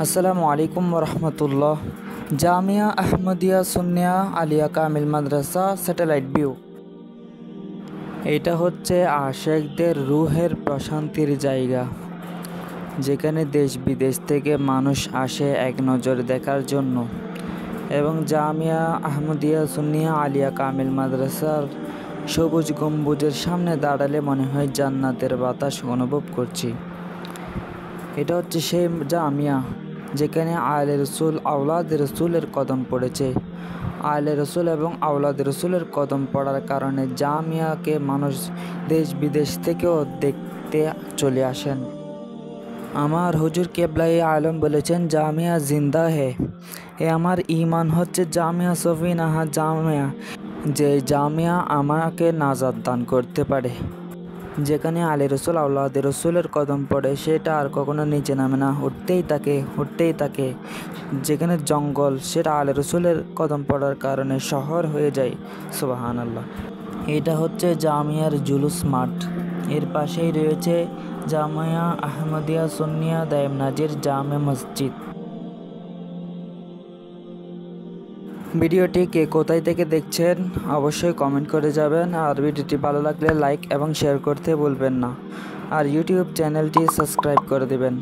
আসসালামু আলাইকুম রহমতুল্লাহ। জামিয়া আহমদিয়া সুন্নিয়া আলিয়া কামিল মাদ্রাসা satellite view. এটা হচ্ছে আশেকদের রুহের প্রশান্তির জায়গা, যেখানে দেশ বিদেশ থেকে মানুষ আসে এক নজর দেখার জন্য। এবং জামিয়া আহমদিয়া সুন্নিয়া আলিয়া কামিল মাদ্রাসার সবুজ গম্বুজের সামনে দাঁড়ালে মনে হয় জান্নাতের বাতাস অনুভব করছি। এটা হচ্ছে সেই জামিয়া যেখানে আলে রসুল আওলাদ রসুলের কদম পড়েছে। আলে রসুল এবং আওলাদ রসুলের কদম পড়ার কারণে জামিয়াকে মানুষ দেশ বিদেশ থেকেও দেখতে চলে আসেন। আমার হুজুর কেবলাই আলম বলেছেন, জামিয়া জিন্দা হে। আমার ঈমান হচ্ছে জামিয়া সফিনাহা জামিয়া, যে জামিয়া আমাকে নাজাত দান করতে পারে। যেখানে আলী রসুল আওলাদ রসুলের কদম পড়ে সেটা আর কখনো নিচে নামে না, উঠতেই থাকে। যেখানে জঙ্গল সেটা আলী রসুলের কদম পড়ার কারণে শহর হয়ে যায়। সুবহানাল্লাহ। এটা হচ্ছে জামিয়ার জুলুস মাঠ। এর পাশেই রয়েছে জামিয়া আহমদিয়া সুন্নিয়া দায়েমনাজির জামে মসজিদ। ভিডিওটি কে কোথায় থেকে দেখছেন অবশ্যই কমেন্ট করে যাবেন। আর ভিডিওটি ভালো লাগলে লাইক এবং শেয়ার করতে ভুলবেন না। আর ইউটিউব চ্যানেলটি সাবস্ক্রাইব করে দেবেন।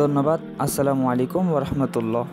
ধন্যবাদ। আসসালামু আলাইকুম ওয়া রাহমাতুল্লাহ।